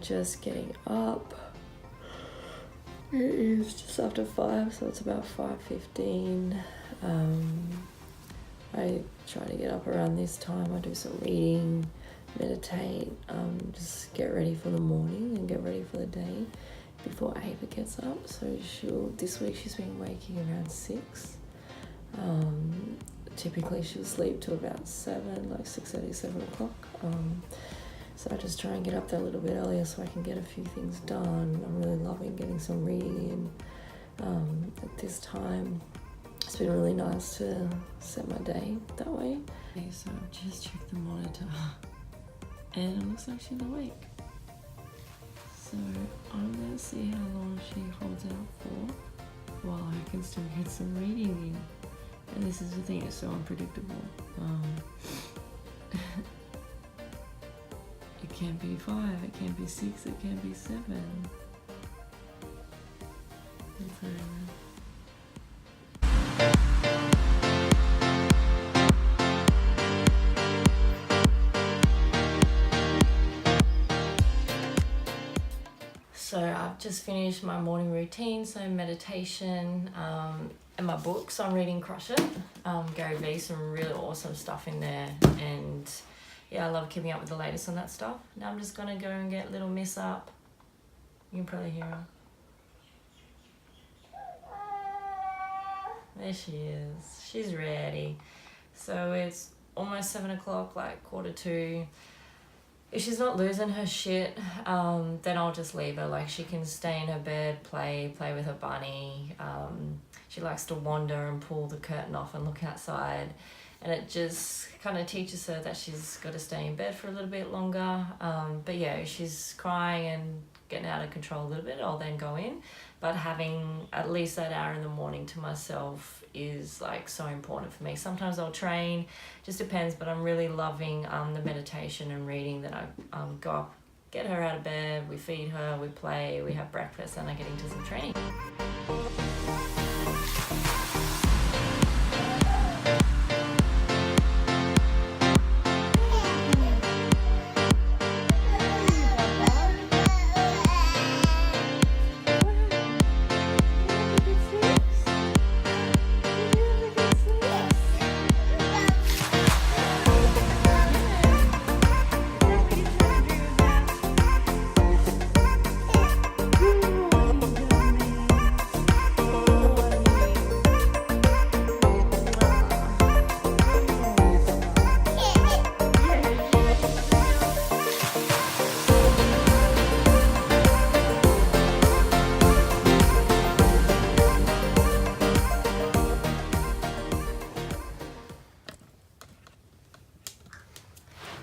just getting up. It is just after 5, so it's about 5:15. I try to get up around this time. I do some reading, meditate, just get ready for the morning and get ready for the day before Ava gets up. So this week she's been waking around 6. Typically she'll sleep till about 7, like 6:30, 7 o'clock. So I just try and get up there a little bit earlier so I can get a few things done. I'm really loving getting some reading in at this time. It's been really nice to set my day that way. Okay, so I've just checked the monitor and it looks like she's awake. So I'm going to see how long she holds out for while I can still get some reading in. And this is the thing, it's so unpredictable. It can't be 5, it can't be 6, it can't be 7. So I've just finished my morning routine, so meditation and my book. So I'm reading Crush It, Gary Vee, some really awesome stuff in there. And yeah, I love keeping up with the latest on that stuff. Now I'm just going to go and get little Miss up. You can probably hear her. There she is. She's ready. So it's almost 7 o'clock, like 1:45. If she's not losing her shit, then I'll just leave her. Like, she can stay in her bed, play with her bunny. She likes to wander and pull the curtain off and look outside. And it just kind of teaches her that she's got to stay in bed for a little bit longer. But yeah, if she's crying and getting out of control a little bit, I'll then go in. But having at least that hour in the morning to myself is like so important for me. Sometimes I'll train, just depends, but I'm really loving the meditation and reading that I go up, get her out of bed, we feed her, we play, we have breakfast, and I get into some training.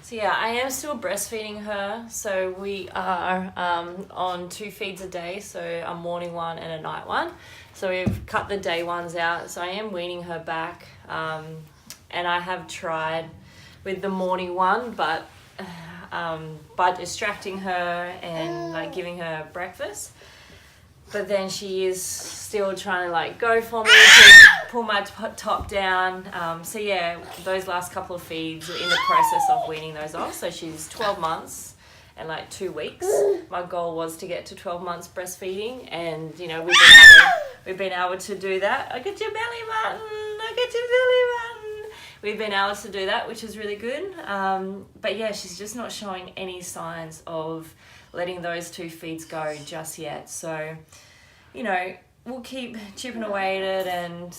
So yeah, I am still breastfeeding her. So we are on 2 feeds a day, so a morning one and a night one. So we've cut the day ones out. So I am weaning her back, and I have tried with the morning one, but by distracting her and like giving her breakfast. But then she is still trying to like go for me to pull my top down. So yeah, those last couple of feeds, we're in the process of weaning those off. So she's 12 months and like 2 weeks. My goal was to get to 12 months breastfeeding, and you know we've been able to do that. I got your belly button. I got your belly button. We've been able to do that, which is really good. But yeah, she's just not showing any signs of letting those 2 feeds go just yet. So, you know, we'll keep chipping away at it, and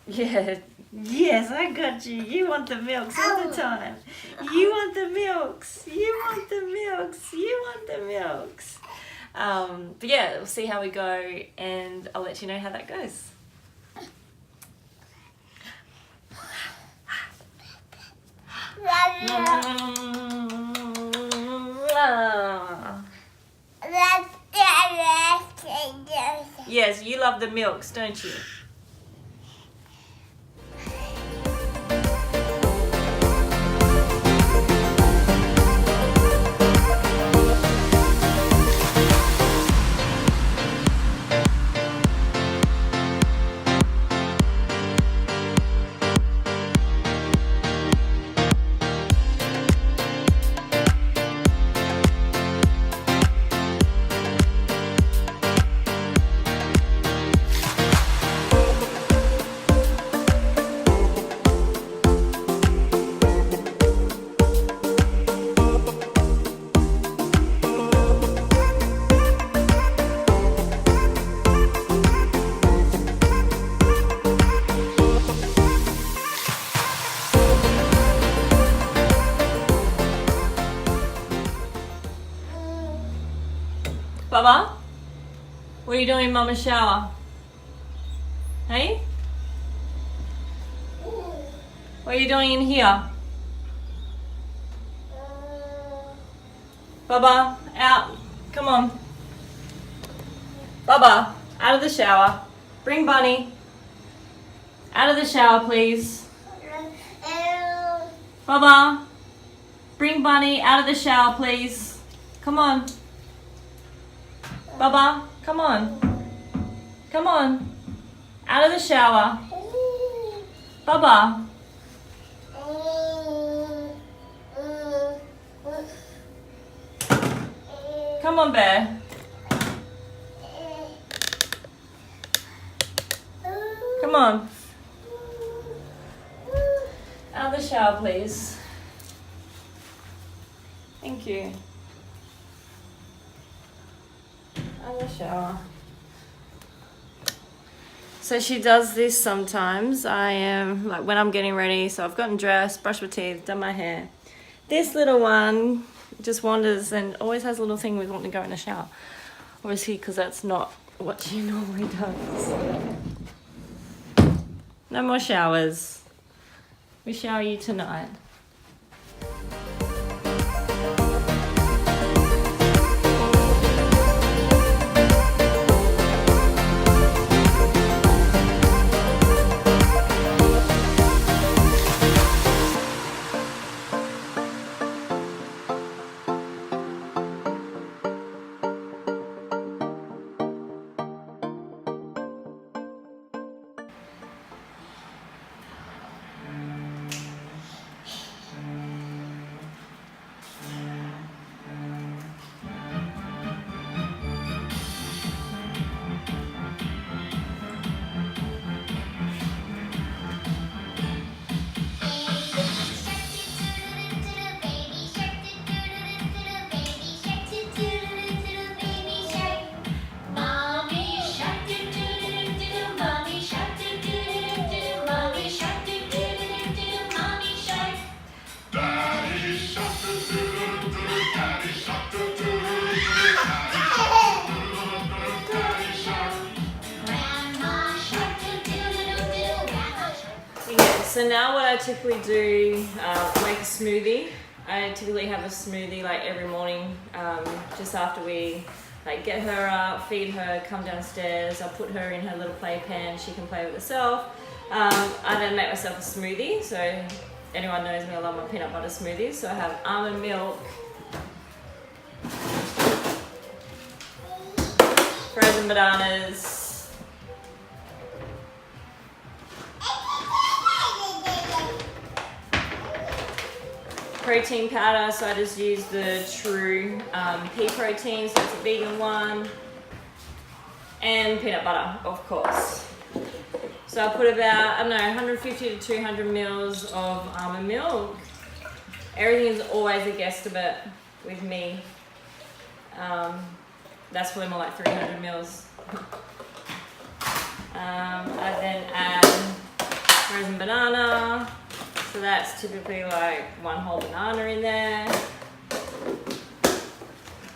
yeah, yes, I got you. You want the milks all the time. You want the milks. You want the milks. You want the milks. But yeah, we'll see how we go, and I'll let you know how that goes. Yes, you love the milks, don't you? you doing in Mama's shower? Hey? What are you doing in here? Bubba, out. Come on. Bubba, out of the shower. Bring Bunny. Out of the shower, please. Bubba, bring Bunny out of the shower, please. Come on. Bubba, come on. Come on. Out of the shower. Bubba. Come on, Bear. Come on. Out of the shower, please. Thank you. Out of the shower. So she does this sometimes. I am, like when I'm getting ready, so I've gotten dressed, brushed my teeth, done my hair. This little one just wanders and always has a little thing with wanting to go in the shower. Obviously, because that's not what she normally does. No more showers. We shower you tonight. So now what I typically do, make a smoothie. I typically have a smoothie like every morning, just after we like get her up, feed her, come downstairs. I'll put her in her little playpen, she can play with herself. I then make myself a smoothie. So anyone knows me, I love my peanut butter smoothies. So I have almond milk, frozen bananas, protein powder, so I just use the True pea protein, so it's a vegan one, and peanut butter, of course. So I put about, I don't know, 150 to 200 mils of almond milk. Everything is always a guesstimate with me. That's probably more like 300 mils. I then add frozen banana. So that's typically like one whole banana in there.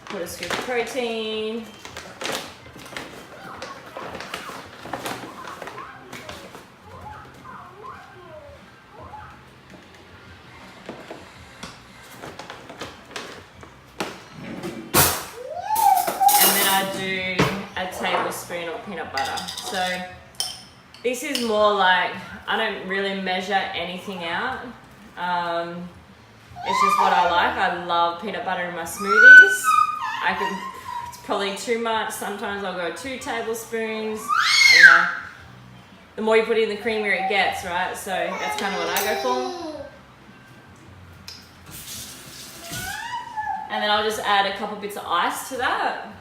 Put a scoop of protein. And then I do a tablespoon of peanut butter. So this is more like, I don't really measure anything out. It's just what I like. I love peanut butter in my smoothies. It's probably too much. Sometimes I'll go 2 tablespoons. You know, the more you put in, the creamier it gets, right? So that's kind of what I go for. And then I'll just add a couple bits of ice to that.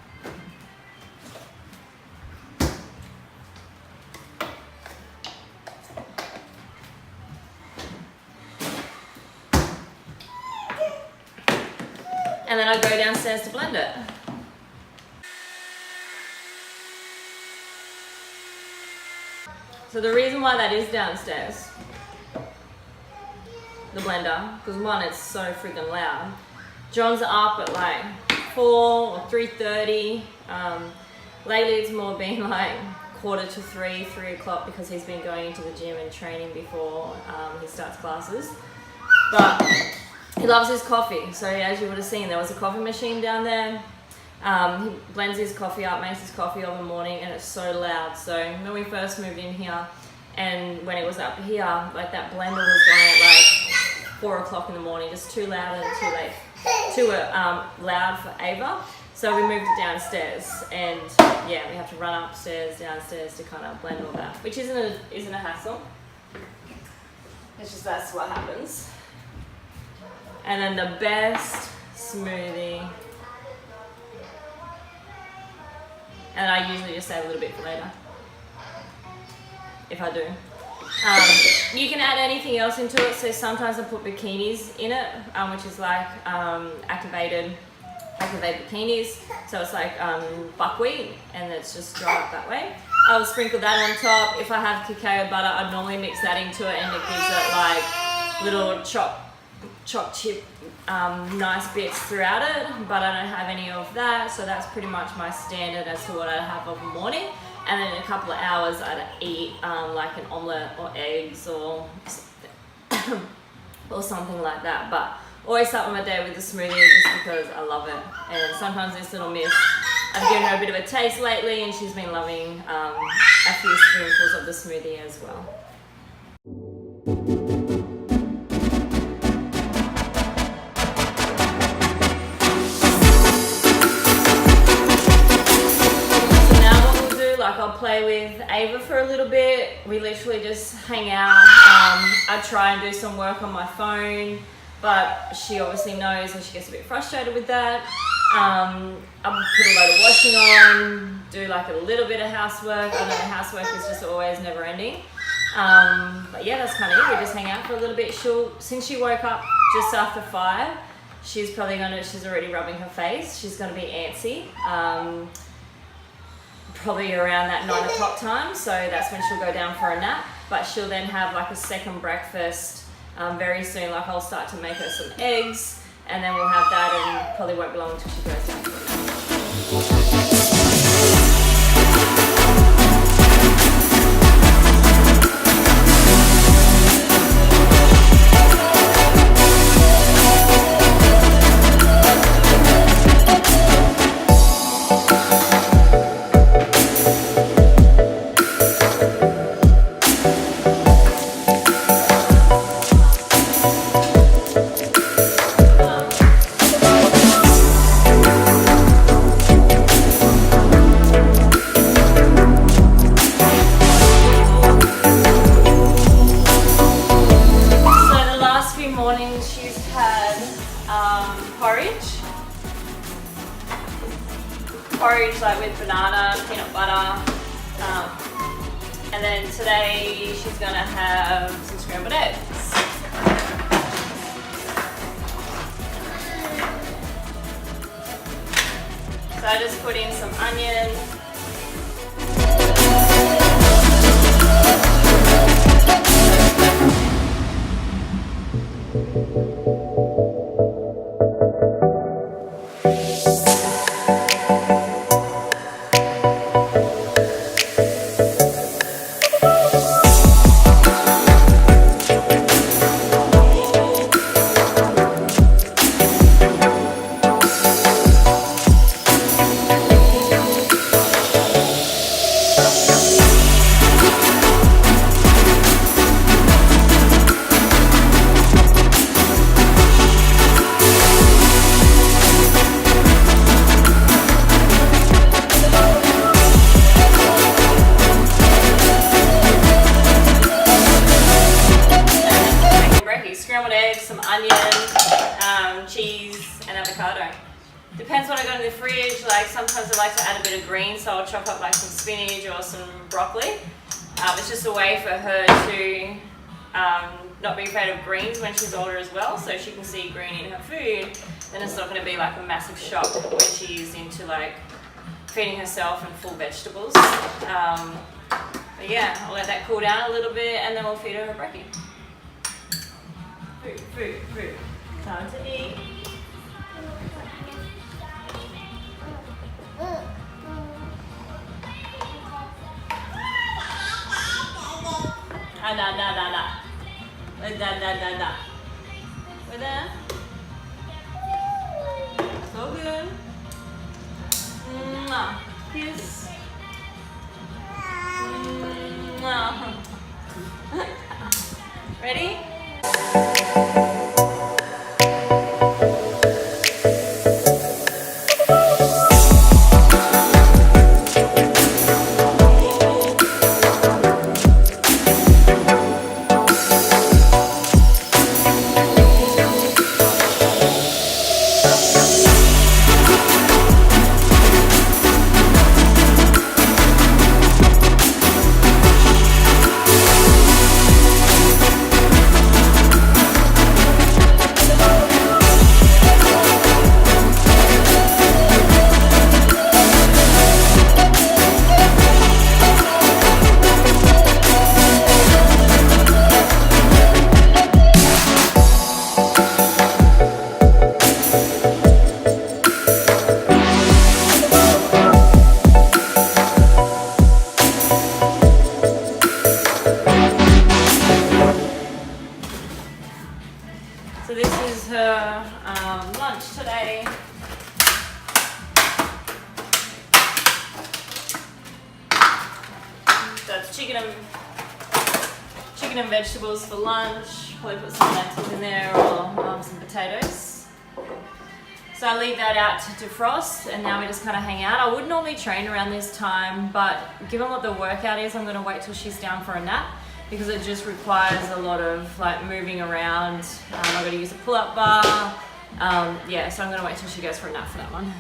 And then I go downstairs to blend it. So the reason why that is downstairs, the blender, because one, it's so freaking loud. John's up at like 4 or 3:30. lately it's more been like 2:45, 3 o'clock, because he's been going into the gym and training before he starts classes. But he loves his coffee, so as you would have seen, there was a coffee machine down there. He blends his coffee up, makes his coffee all in the morning, and it's so loud. So when we first moved in here, and when it was up here, like that blender was going at like 4 o'clock in the morning, just too loud and too late, too loud for Ava. So we moved it downstairs, and yeah, we have to run upstairs, downstairs to kind of blend all that, which isn't a hassle. It's just that's what happens. And then the best smoothie, and I usually just save a little bit for later, if I do. You can add anything else into it. So sometimes I put bikinis in it, which is like activated bikinis. So it's like buckwheat, and it's just dried up that way. I'll sprinkle that on top. If I have cacao butter, I'd normally mix that into it, and it gives it like little chopped chip nice bits throughout it, but I don't have any of that, so that's pretty much my standard as to what I have of the morning. And then in a couple of hours I'd eat like an omelette or eggs or or something like that. But always start my day with a smoothie just because I love it. And sometimes this little miss, I've given her a bit of a taste lately, and she's been loving a few spoonfuls of the smoothie as well. I'll play with Ava for a little bit. We literally just hang out. I try and do some work on my phone, but she obviously knows, and she gets a bit frustrated with that. I'll put a load of washing on, do like a little bit of housework. I know the housework is just always never ending. But yeah, that's kind of it. We just hang out for a little bit. Since she woke up just after 5, she's already rubbing her face. She's gonna be antsy. Probably around that 9 o'clock time, so that's when she'll go down for a nap. But she'll then have like a second breakfast very soon. Like I'll start to make her some eggs, and then we'll have that, and probably won't be long until she goes down for a nap. Porridge like with banana, peanut butter, and then today she's gonna have some scrambled eggs. So I just put in some onion. Scrambled eggs, some onion, cheese, and avocado. Depends what I got in the fridge. Like sometimes I like to add a bit of green, so I'll chop up like some spinach or some broccoli. It's just a way for her to not be afraid of greens when she's older as well, so she can see green in her food. Then it's not going to be like a massive shock when she's into like feeding herself and full vegetables. But yeah, I'll let that cool down a little bit, and then we'll feed her brekkie. Food. Time to eat. Da. We're there. So good. Mwah. Kiss. Mwah. Ready? So this is her lunch today. That's chicken and vegetables for lunch. Probably put some lentils in there or some potatoes. So I leave that out to defrost, and now we just kind of hang out. I would normally train around this time, but given what the workout is, I'm going to wait till she's down for a nap, because it just requires a lot of like moving around. I've got to use a pull-up bar. Yeah, so I'm going to wait till she goes for a nap for that one.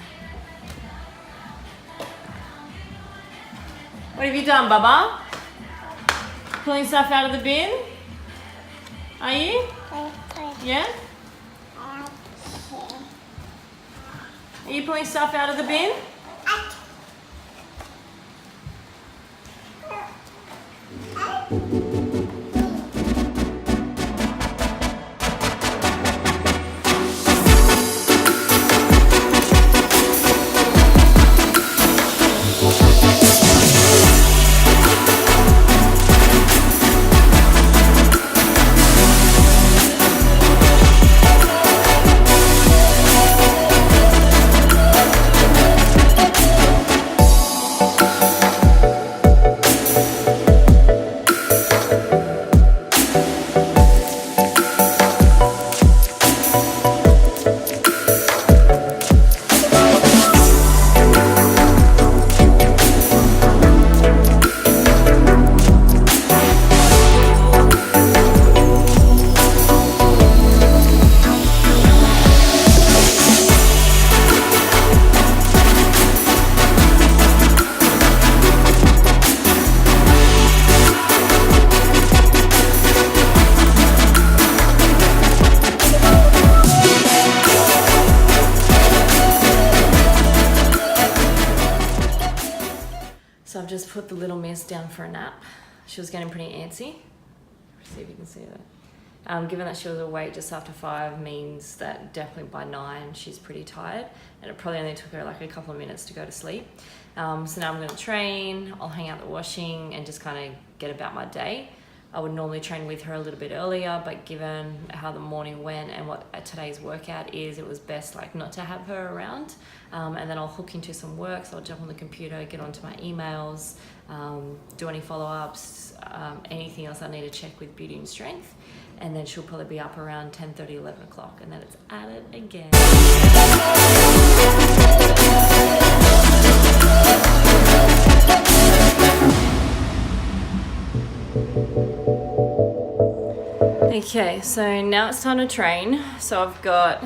What have you done, Baba? Pulling stuff out of the bin? Are you? Yeah? Are you pulling stuff out of the bin? So I've just put the little miss down for a nap. She was getting pretty antsy. See if you can see that. Given that she was awake just after 5 means that definitely by 9 she's pretty tired, and it probably only took her like a couple of minutes to go to sleep. So now I'm going to train. I'll hang out the washing and just kind of get about my day. I would normally train with her a little bit earlier, but given how the morning went and what today's workout is, it was best like not to have her around. And then I'll hook into some work. So I'll jump on the computer, get onto my emails, do any follow-ups, anything else I need to check with Beauty and Strength. And then she'll probably be up around 10:30, 11 o'clock, and then it's at it again. Okay, so now it's time to train. So I've got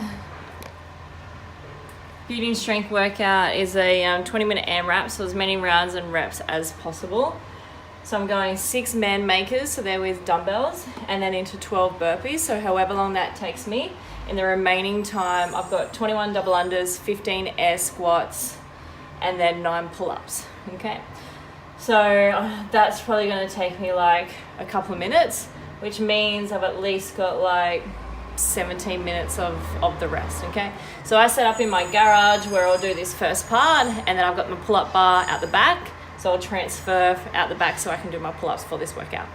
Beauty and Strength workout is a 20-minute AMRAP, so as many rounds and reps as possible. So I'm going 6 man makers, so they're with dumbbells, and then into 12 burpees, so however long that takes me. In the remaining time, I've got 21 double unders, 15 air squats, and then 9 pull-ups, okay? So that's probably gonna take me like a couple of minutes, which means I've at least got like 17 minutes of the rest, okay? So I set up in my garage where I'll do this first part, and then I've got my pull-up bar out the back. So I'll transfer out the back so I can do my pull-ups for this workout.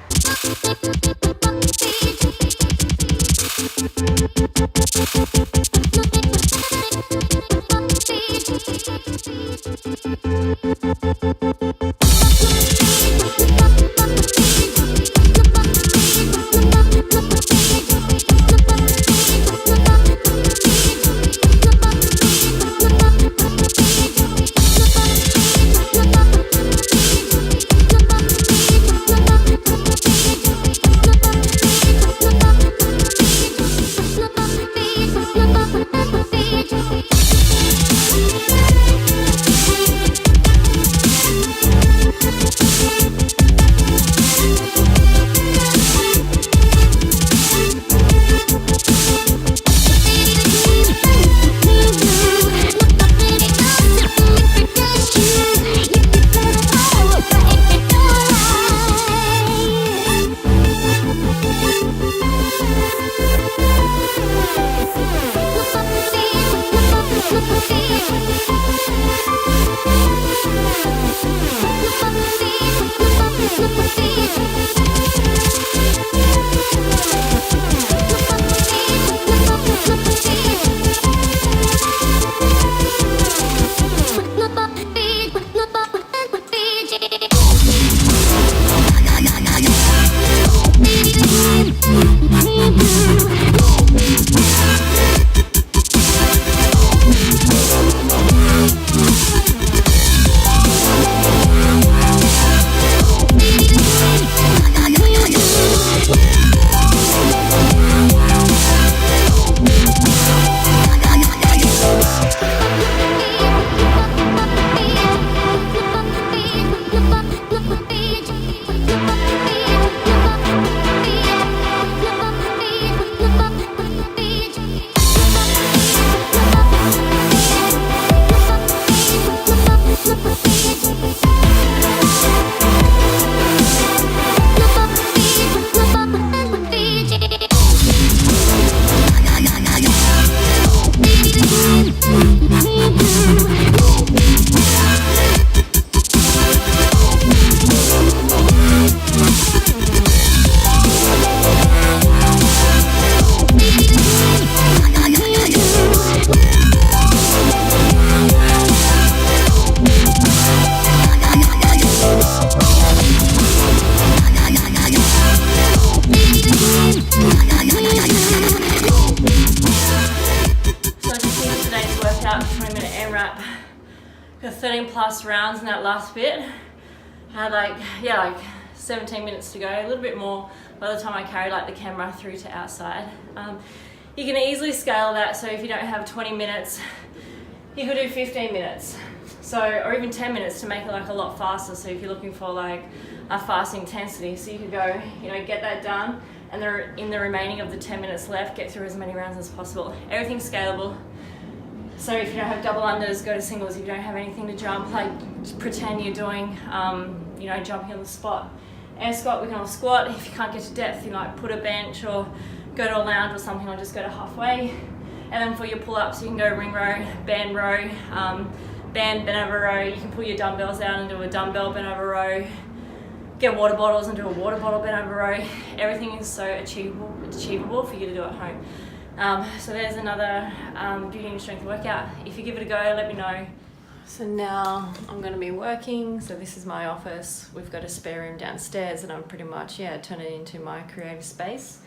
AMRAP. Got 13 plus rounds in that last bit. Had like 17 minutes to go, a little bit more by the time I carried like the camera through to outside. You can easily scale that, so if you don't have 20 minutes, you could do 15 minutes. So, or even 10 minutes to make it like a lot faster. So if you're looking for like a fast intensity, so you could go, get that done, and in the remaining of the 10 minutes left, get through as many rounds as possible. Everything's scalable. So if you don't have double unders, go to singles. If you don't have anything to jump, like pretend you're doing, jumping on the spot. Air squat, we can all squat. If you can't get to depth, put a bench or go to a lounge or something, or just go to halfway. And then for your pull-ups, you can go ring row, band row, band over row. You can pull your dumbbells out and do a dumbbell bent over row. Get water bottles and do a water bottle bent over row. Everything is so achievable for you to do at home. So there's another beauty and strength workout. If you give it a go, let me know. So now I'm going to be working. So this is my office. We've got a spare room downstairs, and I'm pretty much turn it into my creative space.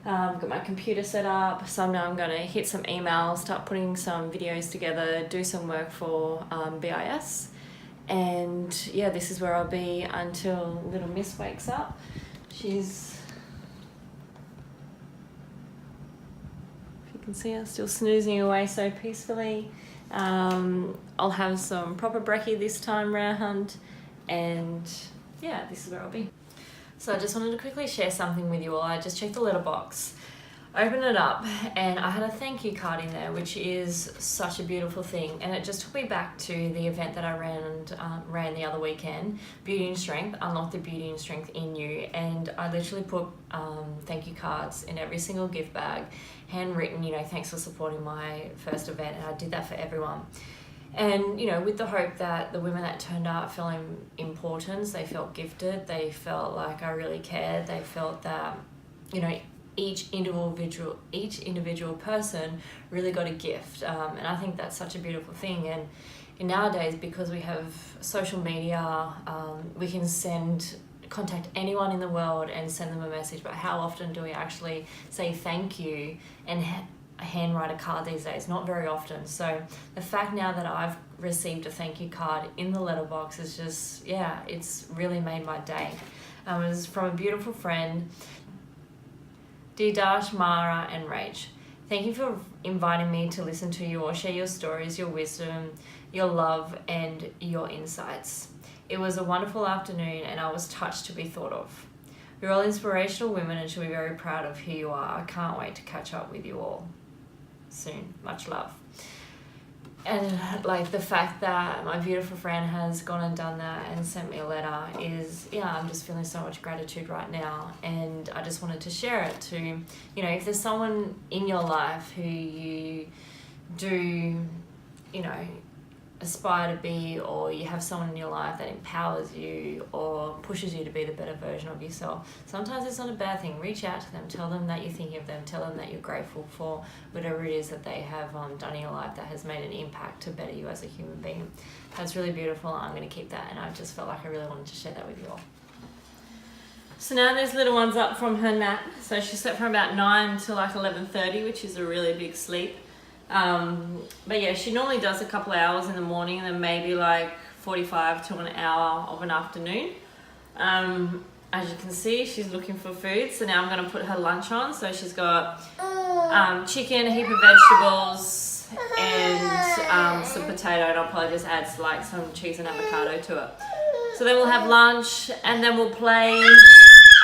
I've got my computer set up. So now I'm going to hit some emails, start putting some videos together, do some work for BIS. And this is where I'll be until little Miss wakes up. She's, if you can see her, still snoozing away so peacefully. I'll have some proper brekkie this time round, and this is where I'll be. So I just wanted to quickly share something with you all. I just checked the letterbox, opened it up, and I had a thank you card in there, which is such a beautiful thing. And it just took me back to the event that I ran the other weekend, Beauty and Strength, Unlock the Beauty and Strength in You. And I literally put thank you cards in every single gift bag, handwritten, thanks for supporting my first event. And I did that for everyone. And, with the hope that the women that turned up felt importance, they felt gifted, they felt like I really cared, they felt that, each individual person really got a gift. And I think that's such a beautiful thing. And nowadays, because we have social media, we can contact anyone in the world and send them a message, but how often do we actually say thank you and handwrite a card these days? Not very often. So the fact now that I've received a thank you card in the letterbox is just, it's really made my day. It was from a beautiful friend, Dear Darsh, Mara and Rach. Thank you for inviting me to listen to you or share your stories, your wisdom, your love and your insights. It was a wonderful afternoon and I was touched to be thought of. You're all inspirational women and should be very proud of who you are. I can't wait to catch up with you all soon. Much love. And like the fact that my beautiful friend has gone and done that and sent me a letter is, I'm just feeling so much gratitude right now. And I just wanted to share it to, if there's someone in your life who you do, aspire to be, or you have someone in your life that empowers you or pushes you to be the better version of yourself, sometimes it's not a bad thing. Reach out to them, tell them that you're thinking of them, tell them that you're grateful for whatever it is that they have done in your life that has made an impact to better you as a human being. That's really beautiful. I'm going to keep that, and I just felt like I really wanted to share that with you all. So now there's little ones up from her nap. So she slept from about 9 to like 11:30, which is a really big sleep. But yeah, she normally does a couple of hours in the morning and then maybe like 45 to an hour of an afternoon. As you can see, she's looking for food. So now I'm going to put her lunch on. So she's got chicken, a heap of vegetables and some potato, and I'll probably just add like some cheese and avocado to it. So then we'll have lunch and then we'll play.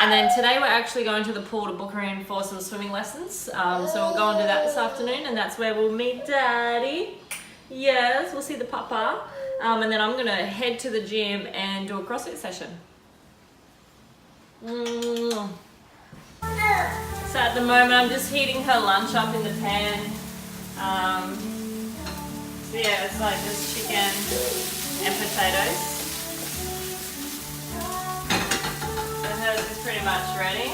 And then today we're actually going to the pool to book her in for some swimming lessons. So we'll go and do that this afternoon, and that's where we'll meet Daddy. Yes, we'll see the papa. And then I'm going to head to the gym and do a CrossFit session. So at the moment I'm just heating her lunch up in the pan. So yeah, it's like just chicken and potatoes. Hers is pretty much ready.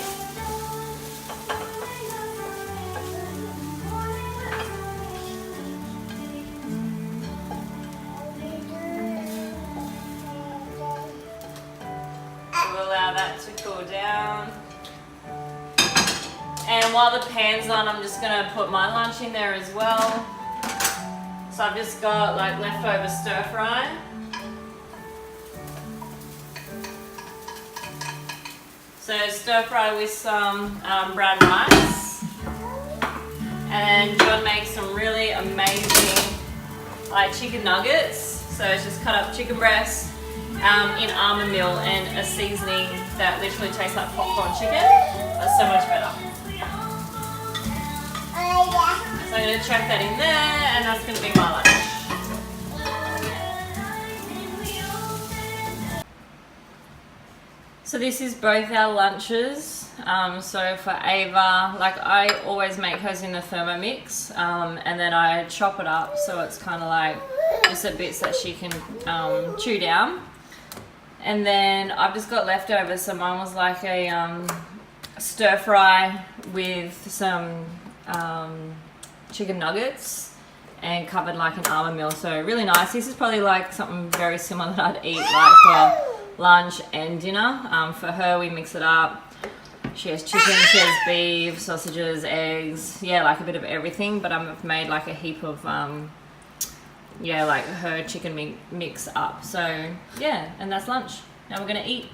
We'll allow that to cool down. And while the pan's on, I'm just going to put my lunch in there as well. So I've just got like leftover stir fry. So stir fry with some brown rice, and John makes some really amazing like chicken nuggets. So it's just cut up chicken breast in almond meal and a seasoning that literally tastes like popcorn chicken, but so much better. So I'm going to chuck that in there, and that's going to be my lunch. So this is both our lunches. So for Ava, like I always make hers in the Thermomix, and then I chop it up so it's kind of like just the bits that she can chew down. And then I've just got leftovers, so mine was like a stir fry with some chicken nuggets and covered like an almond meal, so really nice. This is probably like something very similar that I'd eat like for lunch and dinner. For her, we mix it up. She has chicken, she has beef, sausages, eggs, like a bit of everything, but I've made like a heap of like her chicken mix up. So and that's lunch. Now we're gonna eat.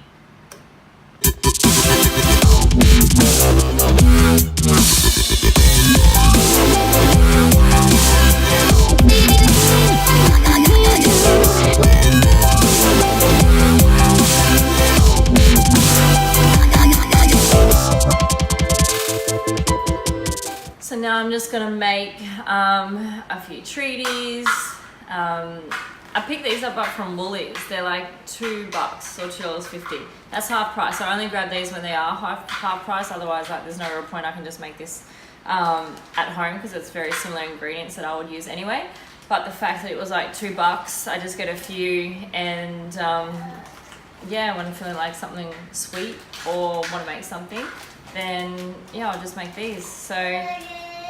So now I'm just gonna make a few treaties. I picked these up from Woolies. They're like $2 or $2.50. That's half price. So I only grab these when they are half price. Otherwise, like, there's no real point. I can just make this at home because it's very similar ingredients that I would use anyway. but the fact that it was like $2, I just get a few, and yeah, when I'm feeling like something sweet or want to make something, then yeah, I'll just make these. So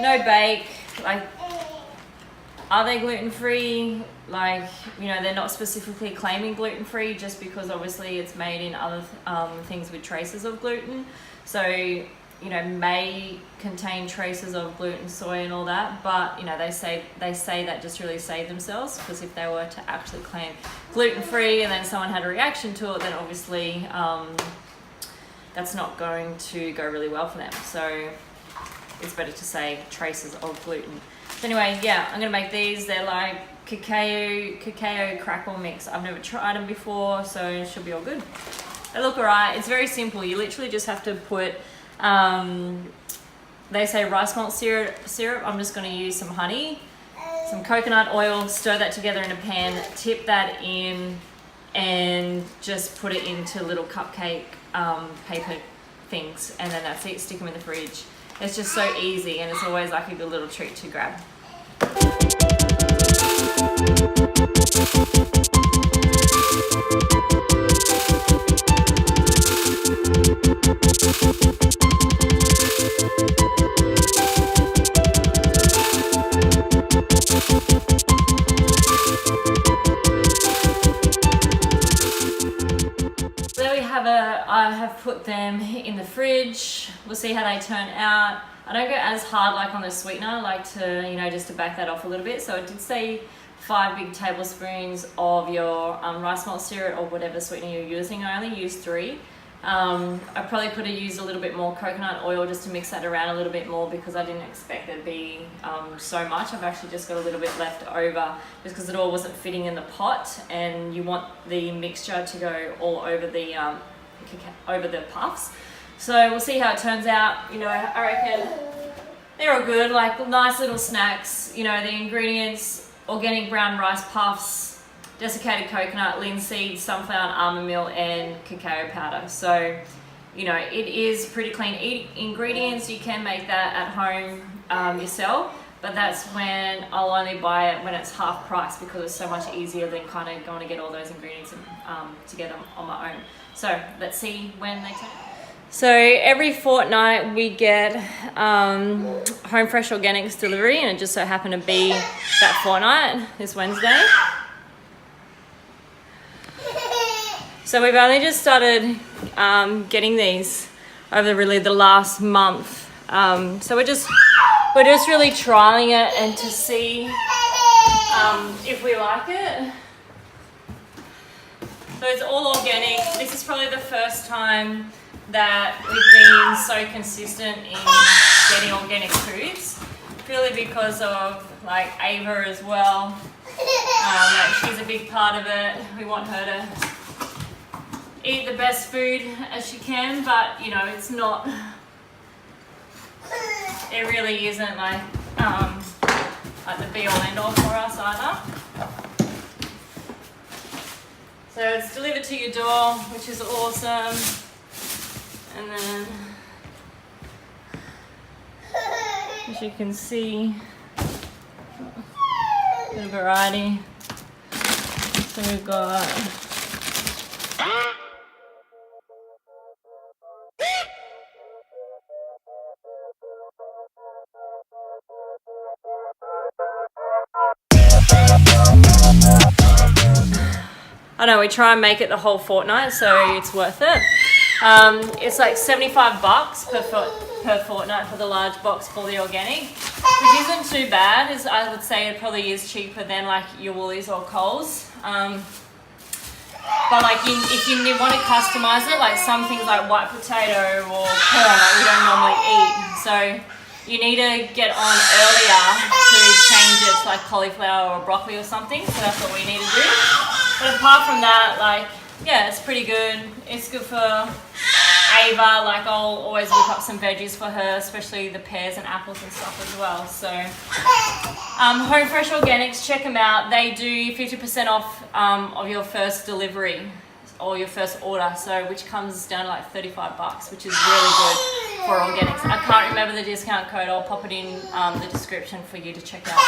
no bake, like, are they gluten-free? Like, you know, they're not specifically claiming gluten-free just because obviously it's made in other things with traces of gluten. So, you know, may contain traces of gluten, soy and all that, but, you know, they say that just really save themselves, because if they were to actually claim gluten-free and then someone had a reaction to it, then obviously that's not going to go really well for them. So it's better to say traces of gluten. So anyway, yeah, I'm gonna make these. They're like cacao crackle mix. I've never tried them before, so it should be all good. They look alright. It's very simple. You literally just have to put, they say rice malt syrup. I'm just gonna use some honey, some coconut oil, stir that together in a pan, tip that in, and just put it into little cupcake paper things, and then that's it. Stick them in the fridge. It's just so easy, and it's always like a good little treat to grab. I have put them in the fridge. We'll see how they turn out. I don't go as hard like on the sweetener, I like to, you know, just to back that off a little bit. So I did say 5 big tablespoons of your rice malt syrup or whatever sweetener you're using. I only use 3. I probably could have used a little bit more coconut oil just to mix that around a little bit more, because I didn't expect there to be so much. I've actually just got a little bit left over just because it all wasn't fitting in the pot, and you want the mixture to go all over the puffs. So we'll see how it turns out. You know, I reckon they're all good, like nice little snacks. You know, the ingredients: organic brown rice puffs, desiccated coconut, linseed, sunflower, almond meal, and cacao powder. So, you know, it is pretty clean ingredients. You can make that at home yourself, but that's when I'll only buy it when it's half price, because it's so much easier than kind of going to get all those ingredients together on my own. So let's see when they turn. So every fortnight we get Home Fresh Organics delivery, and it just so happened to be that fortnight, this Wednesday. So we've only just started getting these over really the last month. So we're just really trialing it and to see if we like it. So it's all organic. This is probably the first time that we've been so consistent in getting organic foods, purely because of like Ava as well. Like she's a big part of it. We want her to eat the best food as she can, but you know, it's not, it really isn't like the be all end all for us either. So it's delivered to your door, which is awesome. And then, as you can see, a bit of variety. So we've got I know, we try and make it the whole fortnight, so it's worth it. It's like $75 per fortnight for the large box for the organic, which isn't too bad. I would say it probably is cheaper than like your Woolies or Coles. But like if you want to customize it, like some things like white potato or corn, like we don't normally eat. So you need to get on earlier to change it to like cauliflower or broccoli or something. So that's what we need to do. But apart from that, like, yeah, it's pretty good. It's good for Ava. Like, I'll always whip up some veggies for her, especially the pears and apples and stuff as well. So, Home Fresh Organics, check them out. They do 50% off of your first delivery or your first order, so which comes down to like $35, which is really good for organics. I can't remember the discount code. I'll pop it in the description for you to check out.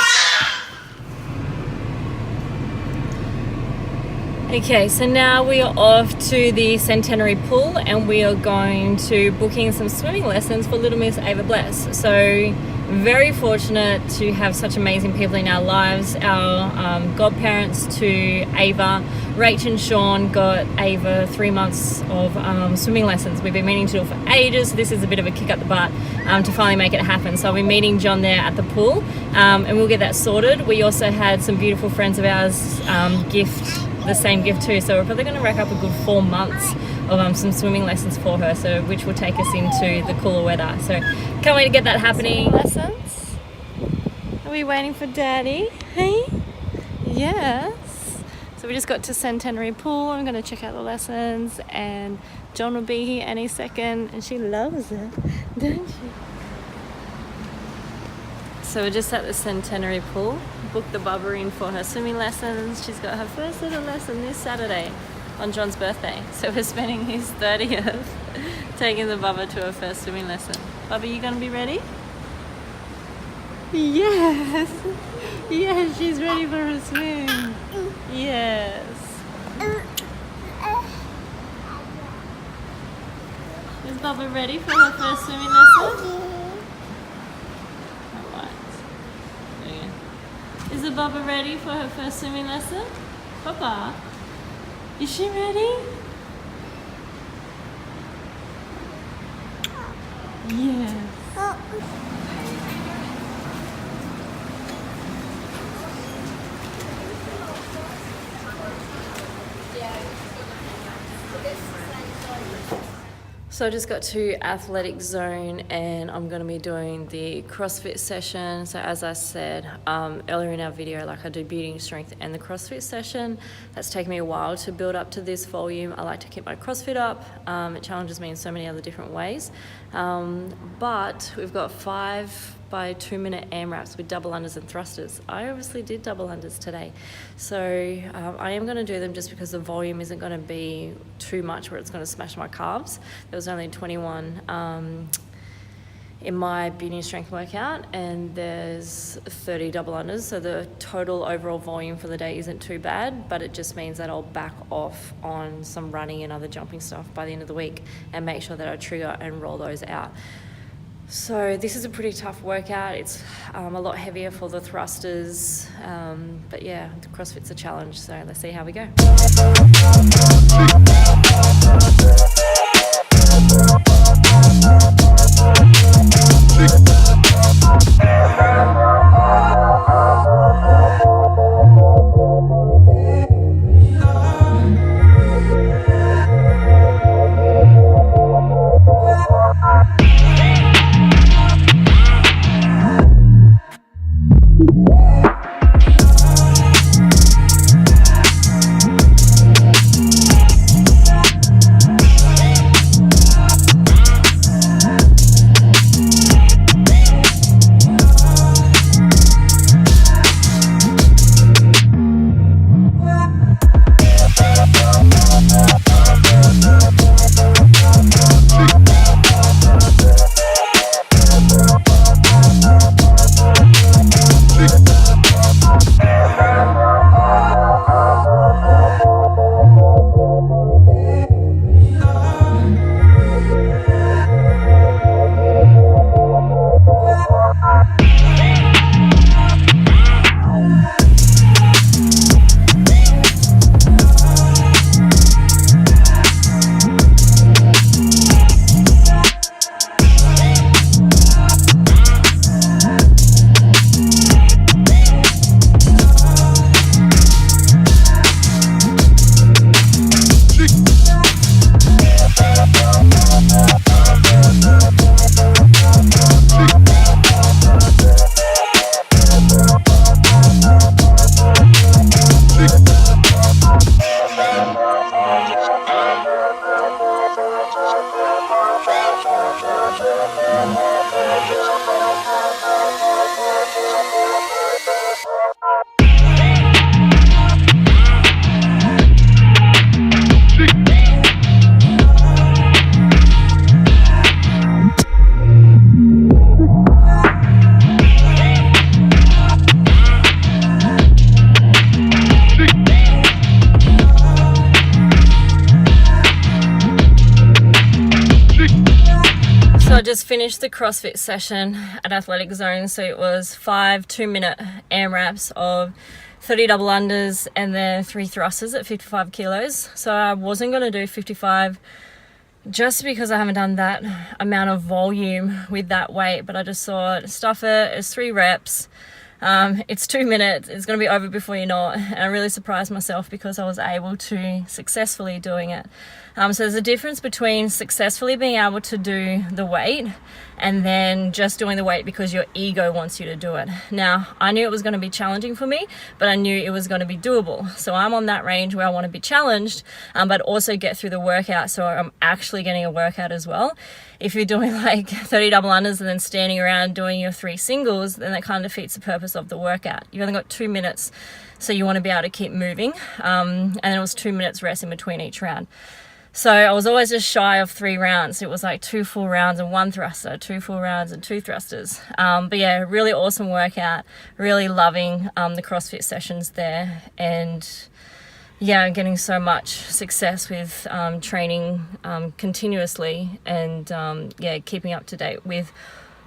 Okay, so now we are off to the Centenary Pool and we are going to booking some swimming lessons for little Miss Ava Bless. So very fortunate to have such amazing people in our lives. Our godparents to Ava, Rach and Sean, got Ava 3 months of swimming lessons. We've been meaning to do it for ages, so this is a bit of a kick up the butt to finally make it happen. So I'll be meeting John there at the pool and we'll get that sorted. We also had some beautiful friends of ours gift the same gift too, so we're probably going to rack up a good 4 months of some swimming lessons for her, so which will take us into the cooler weather. So can't wait to get that happening. Lessons? Are we waiting for Daddy? Hey? Yes. So we just got to Centenary Pool. I'm going to check out the lessons and John will be here any second and she loves it, don't she? So we're just at the Centenary Pool. Booked the Bubba in for her swimming lessons. She's got her first little lesson this Saturday on John's birthday. So we're spending his 30th taking the Bubba to her first swimming lesson. Bubba, you gonna be ready? Yes. Yes, she's ready for a swim. Yes. Is Bubba ready for her first swimming lesson? Is the Bubba ready for her first swimming lesson? Papa, is she ready? Yes. So I just got to athletic zone and I'm going to be doing the CrossFit session. So as I said earlier in our video, like I do beauty and strength and the CrossFit session. That's taken me a while to build up to this volume. I like to keep my CrossFit up. It challenges me in so many other different ways. But we've got 5 by 2 minute AMRAPs with double unders and thrusters. I obviously did double unders today. So I am going to do them just because the volume isn't going to be too much where it's going to smash my calves. There was only 21 in my beauty and strength workout and there's 30 double unders. So the total overall volume for the day isn't too bad, but it just means that I'll back off on some running and other jumping stuff by the end of the week and make sure that I trigger and roll those out. So this is a pretty tough workout. It's a lot heavier for the thrusters, but yeah, the CrossFit's a challenge, so let's see how we go. I just finished the CrossFit session at Athletic Zone. So it was 5 2-minute AMRAPs of 30 double unders and then 3 thrusters at 55 kilos. So I wasn't going to do 55 just because I haven't done that amount of volume with that weight, but I just thought, stuff it, it's 3 reps. It's 2 minutes, it's going to be over before you know it. And I really surprised myself because I was able to successfully doing it. So there's a difference between successfully being able to do the weight and then just doing the weight because your ego wants you to do it. Now, I knew it was going to be challenging for me, but I knew it was going to be doable. So I'm on that range where I want to be challenged, but also get through the workout so I'm actually getting a workout as well. If you're doing like 30 double unders and then standing around doing your 3 singles, then that kind of defeats the purpose of the workout. You've only got 2 minutes, so you want to be able to keep moving. And then it was 2 minutes rest in between each round. So I was always just shy of 3 rounds. It was like 2 full rounds and 1 thruster, 2 full rounds and 2 thrusters. But yeah, really awesome workout. Really loving the CrossFit sessions there. And yeah, getting so much success with training continuously and yeah, keeping up to date with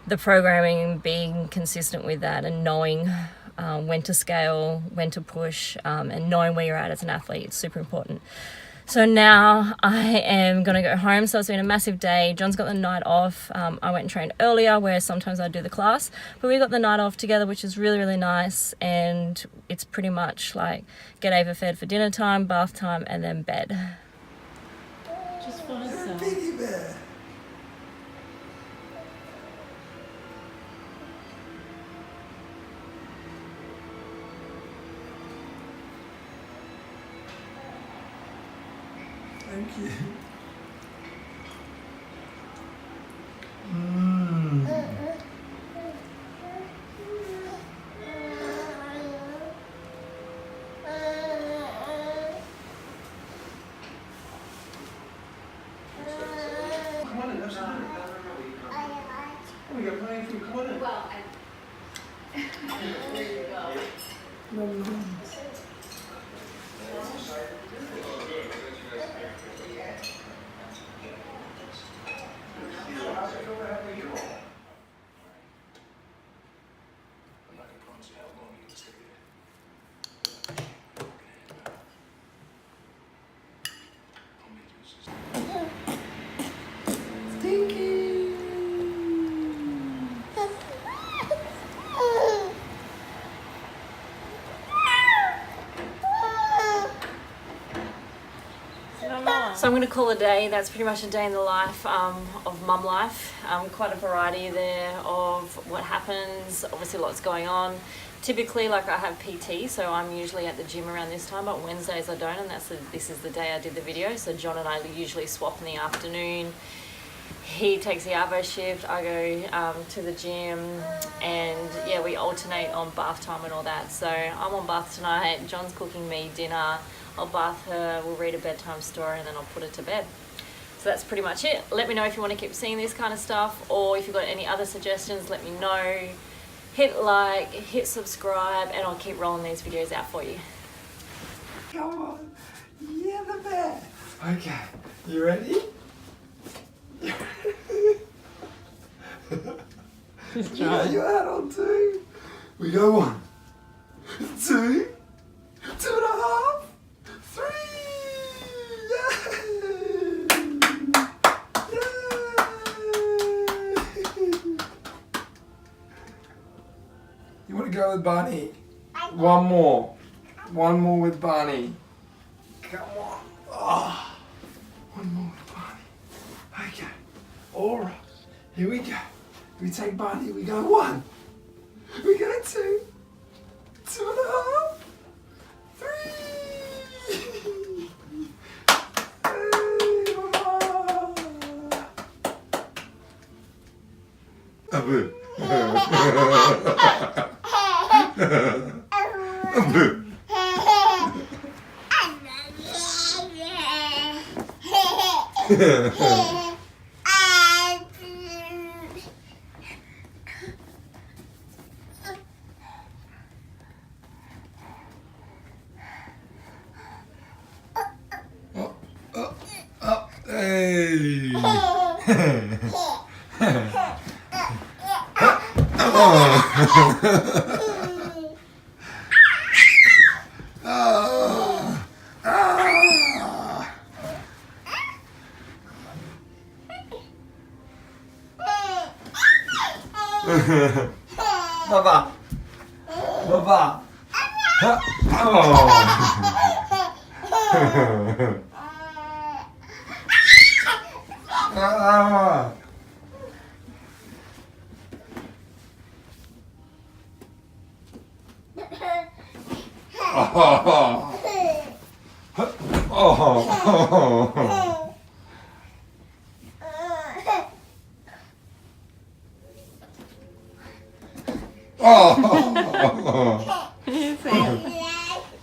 the programming, being consistent with that and knowing when to scale, when to push, and knowing where you're at as an athlete. It's super important. So now I am going to go home. So it's been a massive day. John's got the night off. I went and trained earlier, where sometimes I do the class, but we got the night off together, which is really, really nice. And it's pretty much like get Ava fed for dinner time, bath time, and then bed. Just for herself. Piggy bear. Thank you. Come on in, absolutely. Oh, we got plenty of food. Come on in. Well, there you go. No. So I'm going to call it a day. That's pretty much a day in the life of mum life. Quite a variety there of what happens. Obviously lots going on. Typically, like, I have PT, so I'm usually at the gym around this time, but Wednesdays I don't, and this is the day I did the video. So John and I usually swap in the afternoon. He takes the Arvo shift, I go to the gym, and yeah, we alternate on bath time and all that. So I'm on bath tonight, John's cooking me dinner, I'll bath her, we'll read a bedtime story, and then I'll put her to bed. So that's pretty much it. Let me know if you want to keep seeing this kind of stuff, or if you've got any other suggestions, let me know. Hit like, hit subscribe, and I'll keep rolling these videos out for you. Come on. Yeah, the bear. Okay. You ready? Just You got your hat on too. We go 1, 2, 2.5, 3. You want to go with Barney? One more. One more with Barney. Come on. Oh. One more with Barney. Okay. Alright. Here we go. We take Barney. We go 1. We go 2. 2.5. 3. Hey, mama. Abu. Abu. Hey. 봐봐. 봐봐.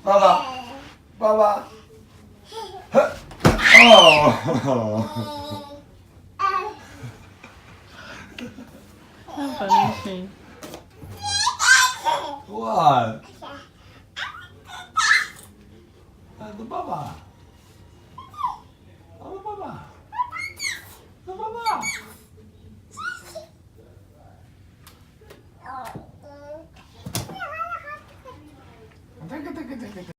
봐봐. 봐봐. How funny is she? What? The baba. The baba. The baba. Take it.